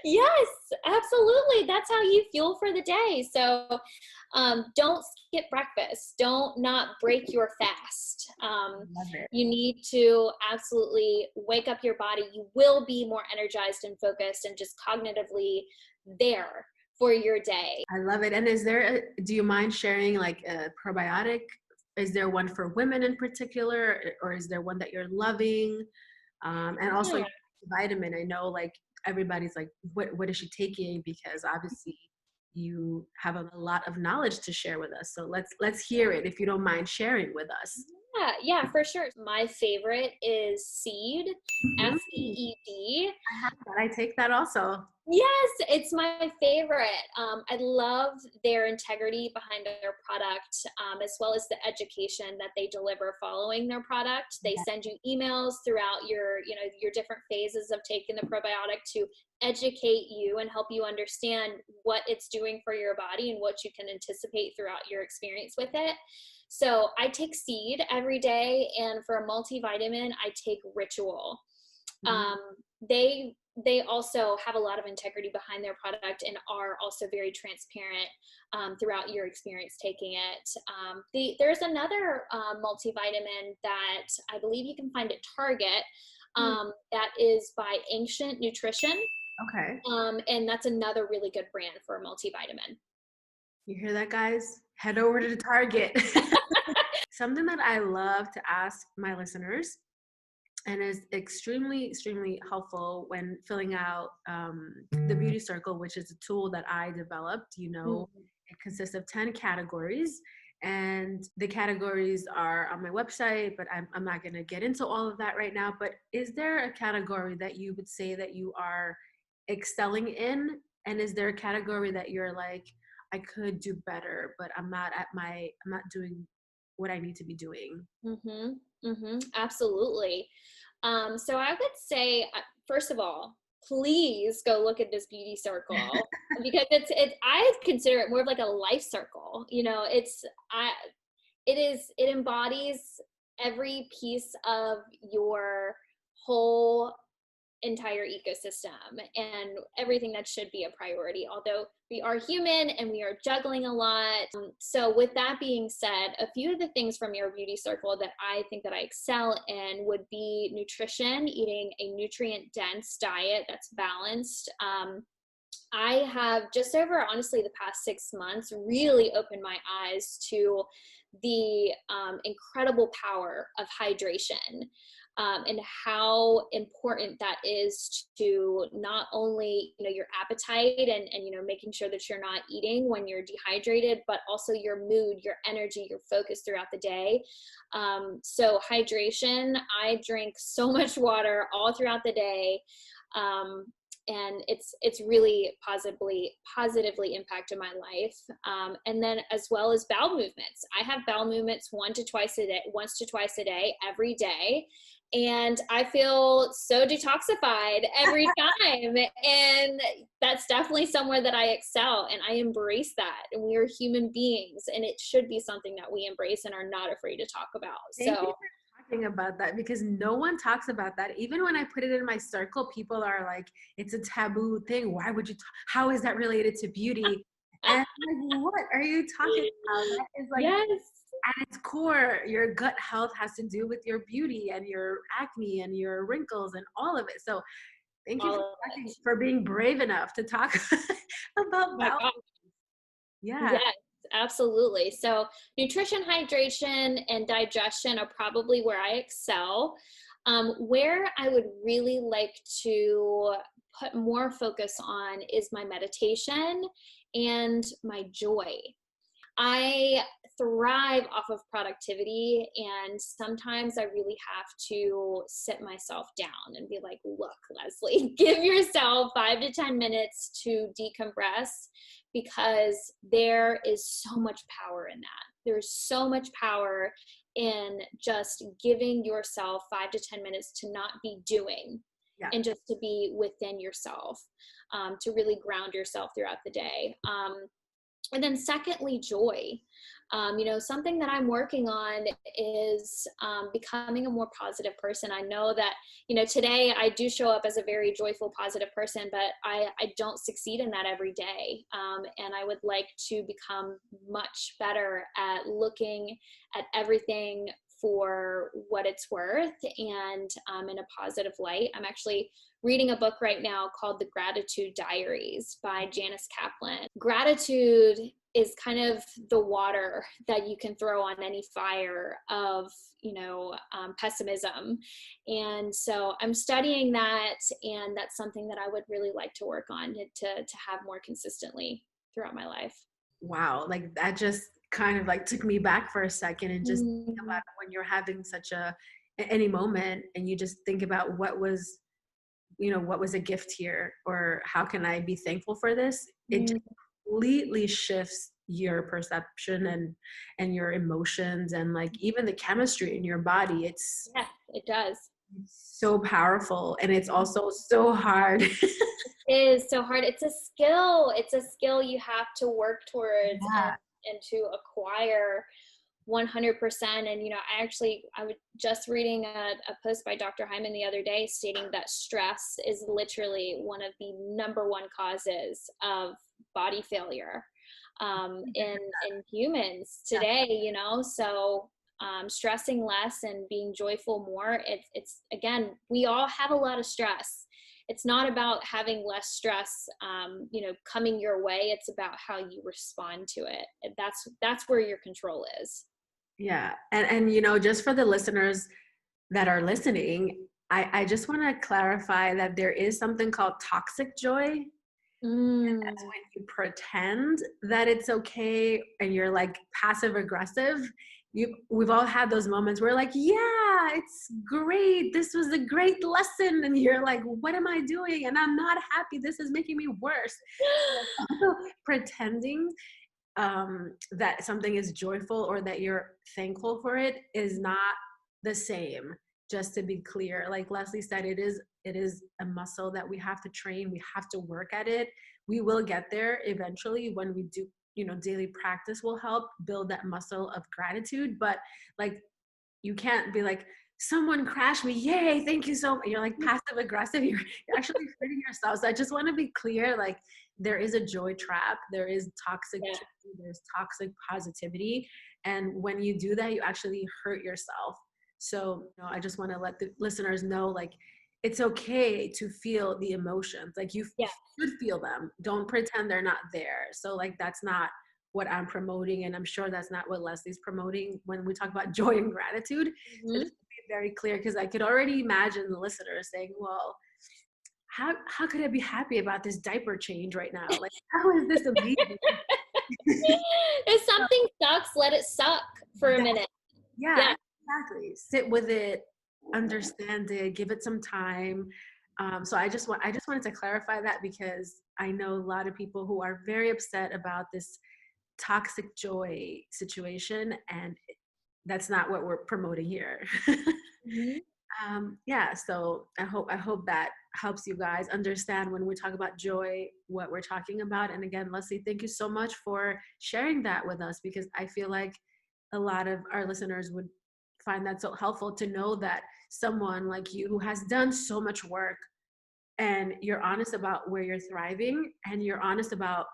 Yes, absolutely. That's how you fuel for the day. So don't skip breakfast. Don't not break your fast. Love it. You need to absolutely wake up your body. You will be more energized and focused and just cognitively there for your day. I love it. And do you mind sharing like a probiotic? Is there one for women in particular, or is there one that you're loving? And also vitamin. I know like everybody's like, what is she taking? Because obviously you have a lot of knowledge to share with us. So let's hear it if you don't mind sharing with us. Yeah, for sure. My favorite is Seed, SEED. I have that. I take that also. Yes, it's my favorite. I love their integrity behind their product, as well as the education that they deliver following their product. They send you emails throughout your different phases of taking the probiotic to educate you and help you understand what it's doing for your body and what you can anticipate throughout your experience with it. So I take Seed every day, and for a multivitamin, I take Ritual. They also have a lot of integrity behind their product and are also very transparent throughout your experience taking it. There's another multivitamin that I believe you can find at Target that is by Ancient Nutrition. Okay. And that's another really good brand for a multivitamin. You hear that, guys? Head over to the Target. Something that I love to ask my listeners, and is extremely, extremely helpful when filling out the Beauty Circle, which is a tool that I developed. It consists of 10 categories, and the categories are on my website, but I'm not going to get into all of that right now. But is there a category that you would say that you are excelling in? And is there a category that you're like, I could do better, but I'm not doing what I need to be doing? Absolutely. So I would say, first of all, please go look at this Beauty Circle because I consider it more of like a life circle. It embodies every piece of your whole entire ecosystem and everything that should be a priority, although we are human and we are juggling a lot. So with that being said, a few of the things from your beauty circle that I think that I excel in would be nutrition, eating a nutrient dense diet that's balanced. I have just over, honestly, the past 6 months really opened my eyes to the incredible power of hydration, and how important that is to not only, your appetite and making sure that you're not eating when you're dehydrated, but also your mood, your energy, your focus throughout the day. So hydration, I drink so much water all throughout the day. And it's really positively impacted my life. And then as well as bowel movements. I have bowel movements once to twice a day, every day. And I feel so detoxified every time. And that's definitely somewhere that I excel, and I embrace that. And we are human beings, and it should be something that we embrace and are not afraid to talk about. Thank you for talking about that, because no one talks about that. Even when I put it in my circle, people are like, it's a taboo thing. Why would you how is that related to beauty? And I'm like, what are you talking about? That is like, Yes. at its core, your gut health has to do with your beauty and your acne and your wrinkles and all of it. So thank you for being brave enough to talk about bowel. Yeah. Yes, absolutely. So nutrition, hydration, and digestion are probably where I excel. Where I would really like to put more focus on is my meditation and my joy. I thrive off of productivity, and sometimes I really have to sit myself down and be like, look, Leslie, give yourself 5 to 10 minutes to decompress, because there is so much power in that. There's so much power in just giving yourself 5 to 10 minutes to not be doing. Yeah. And just to be within yourself, to really ground yourself throughout the day. And then secondly, joy. Something that I'm working on is becoming a more positive person. I know that, today I do show up as a very joyful, positive person, but I don't succeed in that every day. And I would like to become much better at looking at everything for what it's worth, and in a positive light. I'm actually reading a book right now called The Gratitude Diaries by Janice Kaplan. Gratitude is kind of the water that you can throw on any fire of, pessimism. And so I'm studying that, and that's something that I would really like to work on to have more consistently throughout my life. Wow. Like that just kind of like took me back for a second, and just think about when you're having such any moment, and you just think about what was a gift here, or how can I be thankful for this? It completely shifts your perception and your emotions, and like even the chemistry in your body. It does. It's so powerful, and it's also so hard. It is so hard. It's a skill you have to work towards. Yeah. And to acquire 100%. And, I was just reading a post by Dr. Hyman the other day stating that stress is literally one of the number one causes of body failure in humans today, so stressing less and being joyful more. It's again, we all have a lot of stress. It's not about having less stress, coming your way. It's about how you respond to it. That's where your control is. Yeah. And just for the listeners that are listening, I just want to clarify that there is something called toxic joy. And that's when you pretend that it's okay, and you're like passive aggressive. We've all had those moments where like, yeah, it's great. This was a great lesson. And you're like, what am I doing? And I'm not happy. This is making me worse. Also, pretending that something is joyful or that you're thankful for it is not the same. Just to be clear, like Leslie said, it is a muscle that we have to train. We have to work at it. We will get there eventually when we do, daily practice will help build that muscle of gratitude. But like, you can't be like, someone crashed me. Yay, thank you so much. You're like passive aggressive. You're actually hurting yourself. So I just want to be clear, like there is a joy trap. There is toxic Yeah. joy, there's toxic positivity. And when you do that, you actually hurt yourself. So, I just want to let the listeners know, like, it's okay to feel the emotions. Like you Yeah. should feel them. Don't pretend they're not there. So like, that's not what I'm promoting. And I'm sure that's not what Leslie's promoting when we talk about joy and gratitude. So just to be very clear, because I could already imagine the listeners saying, well, how could I be happy about this diaper change right now? Like, how is this amazing? If something sucks, let it suck for a minute. Yeah, exactly. Sit with it, understand it, give it some time. So I just wanted to clarify that, because I know a lot of people who are very upset about this toxic joy situation, and that's not what we're promoting here. Mhm. Yeah, so I hope that helps you guys understand when we talk about joy what we're talking about. And again, Leslie, thank you so much for sharing that with us, because I feel like a lot of our listeners would find that so helpful to know that someone like you, who has done so much work, and you're honest about where you're thriving, and you're honest about,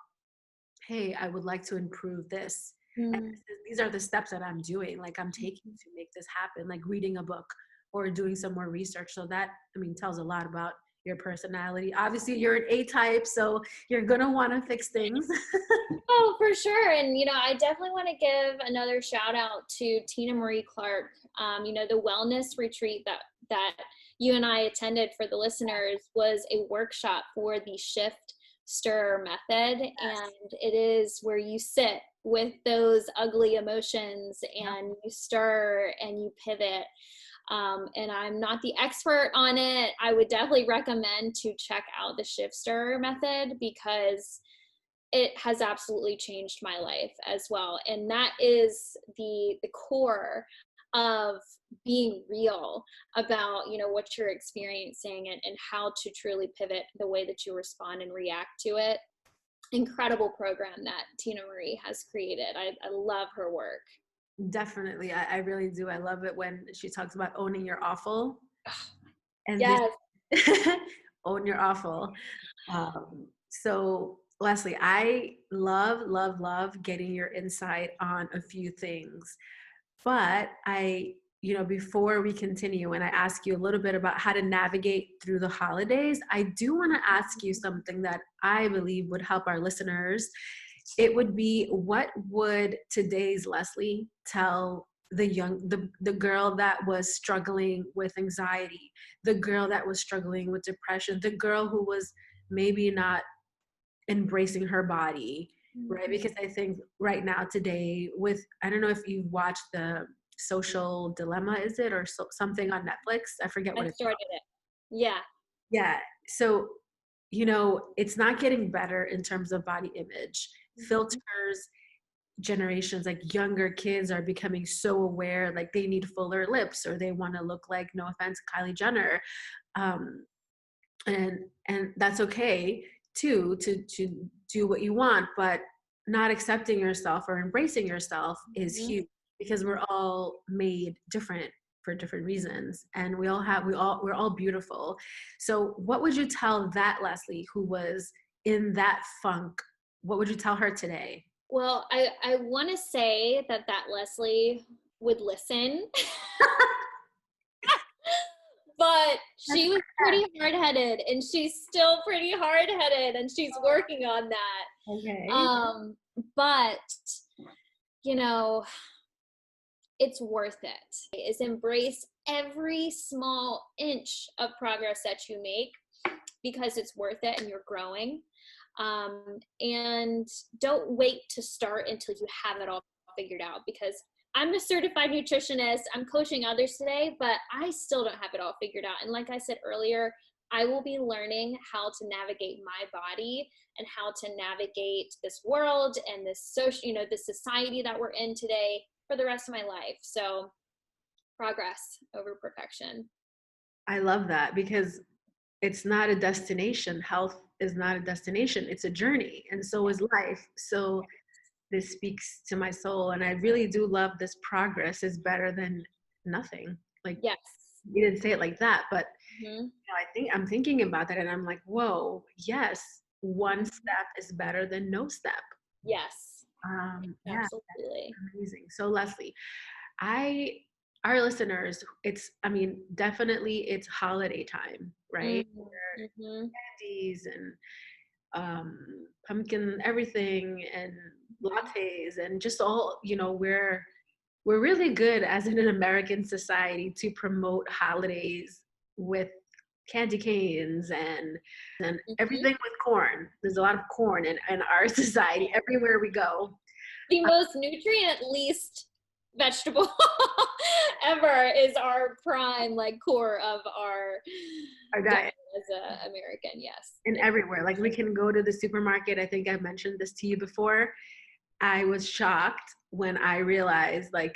hey, I would like to improve this. And Mm. these are the steps that I'm doing, like I'm taking to make this happen, like reading a book or doing some more research. So that, I mean, tells a lot about your personality. Obviously, you're an A type, so you're going to want to fix things. Oh, for sure. And, I definitely want to give another shout out to Tina Marie Clark. The wellness retreat that you and I attended, for the listeners, was a workshop for the shift stir method. And it is where you sit with those ugly emotions and you stir and you pivot. And I'm not the expert on it. I would definitely recommend to check out the shift stir method, because it has absolutely changed my life as well. And that is the core of being real about, what you're experiencing, and how to truly pivot the way that you respond and react to it. Incredible program that Tina Marie has created. I love her work. Definitely. I really do. I love it when she talks about owning your awful. And Yes. this own your awful. So Leslie, I love getting your insight on a few things. But before we continue and I ask you a little bit about how to navigate through the holidays, I do want to ask you something that I believe would help our listeners. It would be, what would today's Leslie tell the girl that was struggling with anxiety, the girl that was struggling with depression, the girl who was maybe not embracing her body, right? Because I think right now today, with, I don't know if you've watched the Social Dilemma, is it, or something on Netflix? I forget I what it's called. started it. Yeah. Yeah. So, it's not getting better in terms of body image. Filters, generations, like younger kids are becoming so aware, like they need fuller lips, or they want to look like, no offense, Kylie Jenner. Um, and that's okay too, to do what you want, but not accepting yourself or embracing yourself is huge, because we're all made different for different reasons, and we're all beautiful. So what would you tell that Leslie who was in that funk? What would you tell her today? Well, I want to say that Leslie would listen. But she was pretty hard-headed, and she's still pretty hard-headed, and she's working on that. Okay. But it's worth it. Is embrace every small inch of progress that you make, because it's worth it and you're growing. And don't wait to start until you have it all figured out, because I'm a certified nutritionist. I'm coaching others today, but I still don't have it all figured out. And like I said earlier, I will be learning how to navigate my body and how to navigate this world and this this society that we're in today for the rest of my life. So progress over perfection. I love that, because it's not a destination. Health is not a destination. It's a journey. And so is life. So this speaks to my soul. And I really do love this. Progress is better than nothing. like, Yes. you didn't say it like that, but Mm-hmm. I'm thinking about that and I'm like, whoa, yes, one Mm-hmm. step is better than no step. Yes. Yeah, Absolutely. amazing. So Leslie, I our listeners, definitely it's holiday time, right? Mm-hmm. Mm-hmm. Candies and pumpkin everything and lattes and just all, we're really good as in an American society to promote holidays with candy canes and Mm-hmm. everything with corn. There's a lot of corn in our society everywhere we go. The most nutrient least vegetable ever is our prime like core of our Our diet diet as a American. Yes. and everywhere. Like we can go to the supermarket. I think I've mentioned this to you before. I was shocked when I realized like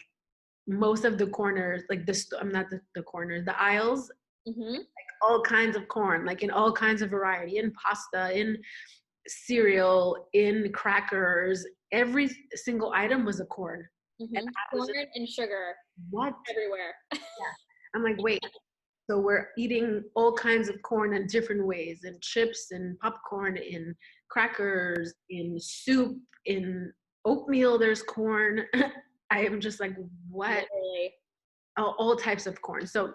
most of the corners, like I'm not the corners, the aisles, Mm-hmm. all kinds of corn, like in all kinds of variety, in pasta, in cereal, in crackers. Every single item was a corn. And Mm-hmm. I was Corn just, and sugar what? everywhere. Yeah. I'm like, wait. So we're eating all kinds of corn in different ways, in chips and popcorn, in crackers, in soup, in oatmeal, there's corn. I am just like, what? Literally. All types of corn. So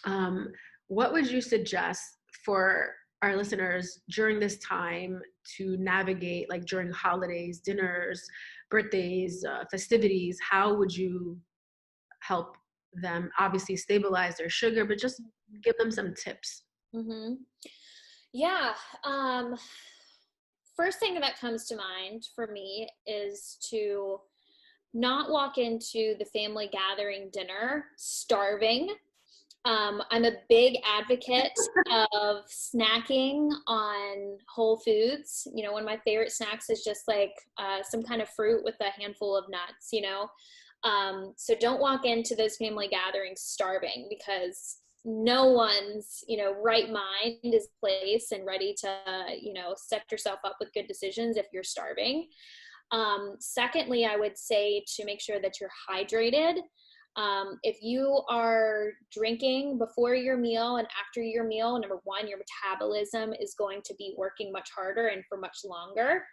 um, what would you suggest for our listeners during this time to navigate, like during holidays, dinners, birthdays, festivities? How would you help them obviously stabilize their sugar, but just give them some tips? Mm-hmm. Yeah. Um, First thing that comes to mind for me is to not walk into the family gathering dinner starving. I'm a big advocate of snacking on whole foods. You know, one of my favorite snacks is just like some kind of fruit with a handful of nuts, you know. So don't walk into those family gatherings starving, because no one's, right mind is placed and ready to, set yourself up with good decisions if you're starving. Secondly, I would say to make sure that you're hydrated. If you are drinking before your meal and after your meal, number one, your metabolism is going to be working much harder and for much longer.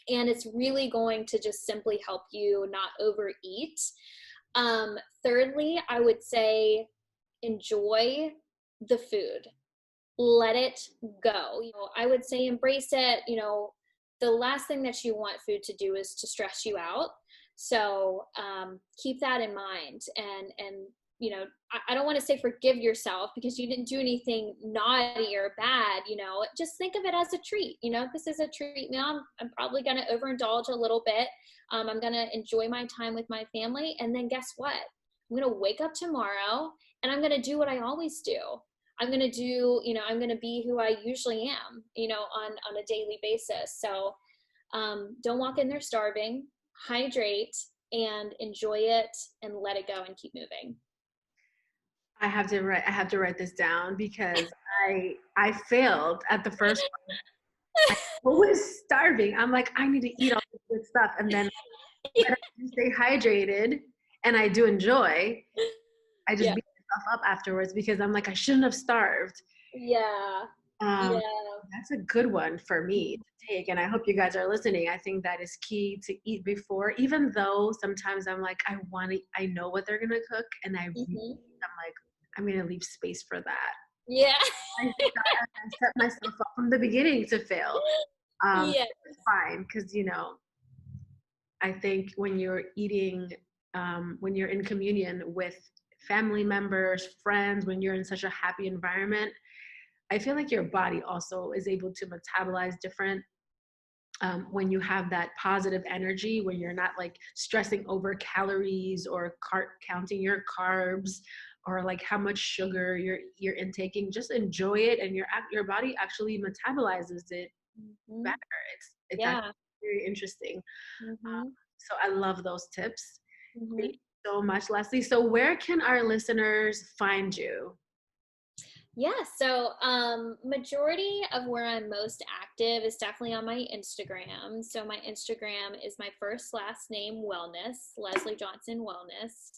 And it's really going to just simply help you not overeat. Thirdly, I would say enjoy the food. Let it go. I would say embrace it. The last thing that you want food to do is to stress you out. So keep that in mind. And I don't want to say forgive yourself because you didn't do anything naughty or bad. Just think of it as a treat. This is a treat meal. I'm probably going to overindulge a little bit. I'm going to enjoy my time with my family. And then guess what? I'm going to wake up tomorrow and I'm going to do what I always do. I'm going to be who I usually am, on a daily basis. So don't walk in there starving, hydrate and enjoy it and let it go and keep moving. I have to write this down because I failed at the first one. I was starving. I'm like, I need to eat all this good stuff. And then when I do stay hydrated and I do enjoy, I just Yeah. beat myself up afterwards because I'm like, I shouldn't have starved. Yeah. Um, Yeah. that's a good one for me to take. And I hope you guys are listening. I think that is key to eat before, even though sometimes I'm like, I know what they're going to cook. And I'm like, I'm going to leave space for that. Yeah. I set myself up from the beginning to fail. Yeah. It's fine because, I think when you're eating, when you're in communion with family members, friends, when you're in such a happy environment, I feel like your body also is able to metabolize different when you have that positive energy, when you're not like stressing over calories or counting your carbs or like how much sugar you're intaking. Just enjoy it, and your body actually metabolizes it better. It's Yeah. actually very interesting. Mm-hmm. So I love those tips. Mm-hmm. Thank you so much, Leslie. So where can our listeners find you? Yeah, so majority of where I'm most active is definitely on my Instagram. So my Instagram is my first last name wellness, Leslie Johnson Wellness.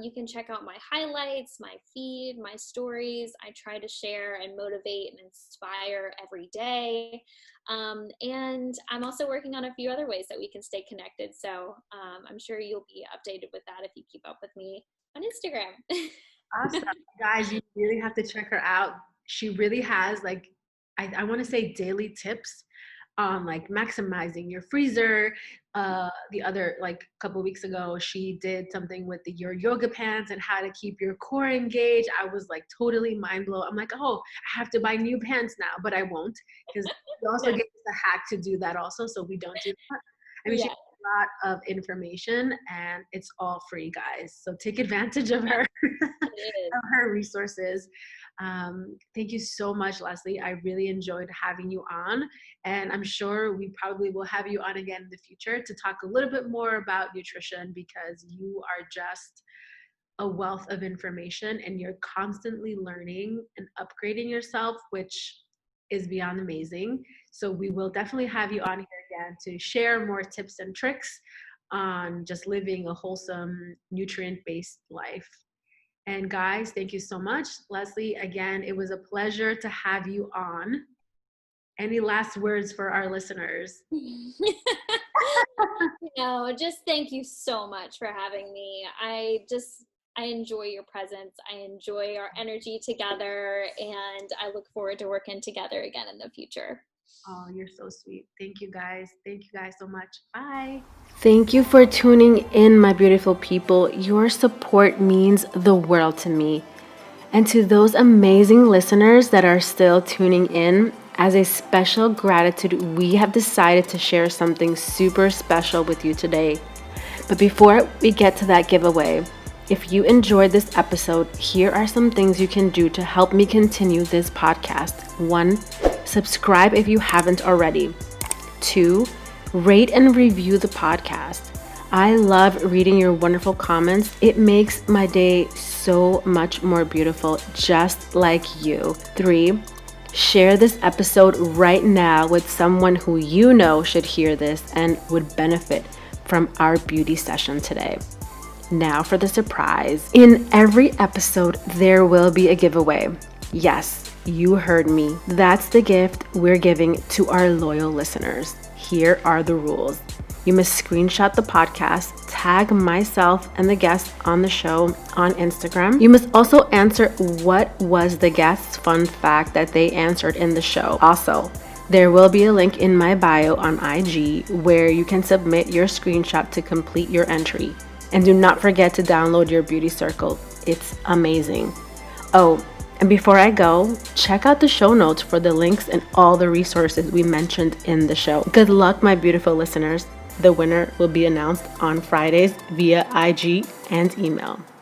You can check out my highlights, my feed, my stories. I try to share and motivate and inspire every day. And I'm also working on a few other ways that we can stay connected. So I'm sure you'll be updated with that if you keep up with me on Instagram. Awesome. Guys, you really have to check her out. She really has like, I want to say daily tips on like maximizing your freezer. The other like couple weeks ago, she did something with your yoga pants and how to keep your core engaged. I was like totally mind blown. I'm like, oh, I have to buy new pants now, but I won't because she also gave us a hack to do that also, so we don't do that. I mean, she has a lot of information and it's all free, guys. So take advantage of her, of her resources. Thank you so much, Leslie. I really enjoyed having you on, and I'm sure we probably will have you on again in the future to talk a little bit more about nutrition because you are just a wealth of information and you're constantly learning and upgrading yourself, which is beyond amazing. So we will definitely have you on here again to share more tips and tricks on just living a wholesome, nutrient-based life. And guys, thank you so much. Leslie, again, it was a pleasure to have you on. Any last words for our listeners? No, just thank you so much for having me. I enjoy your presence. I enjoy our energy together, and I look forward to working together again in the future. Oh, you're so sweet. Thank you guys. Thank you guys so much. Bye. Thank you for tuning in, my beautiful people. Your support means the world to me. And to those amazing listeners that are still tuning in, as a special gratitude, we have decided to share something super special with you today. But before we get to that giveaway, if you enjoyed this episode, here are some things you can do to help me continue this podcast. 1, subscribe if you haven't already. 2, rate and review the podcast. I love reading your wonderful comments. It makes my day so much more beautiful, just like you. 3, share this episode right now with someone who you know should hear this and would benefit from our beauty session today. Now for the surprise. In every episode, there will be a giveaway. Yes, you heard me. That's the gift we're giving to our loyal listeners. Here are the rules. You must screenshot the podcast, tag myself and the guests on the show on Instagram. You must also answer what was the guest's fun fact that they answered in the show. Also, there will be a link in my bio on IG where you can submit your screenshot to complete your entry. And do not forget to download your beauty circle. It's amazing. Oh, and before I go, check out the show notes for the links and all the resources we mentioned in the show. Good luck, my beautiful listeners. The winner will be announced on Fridays via IG and email.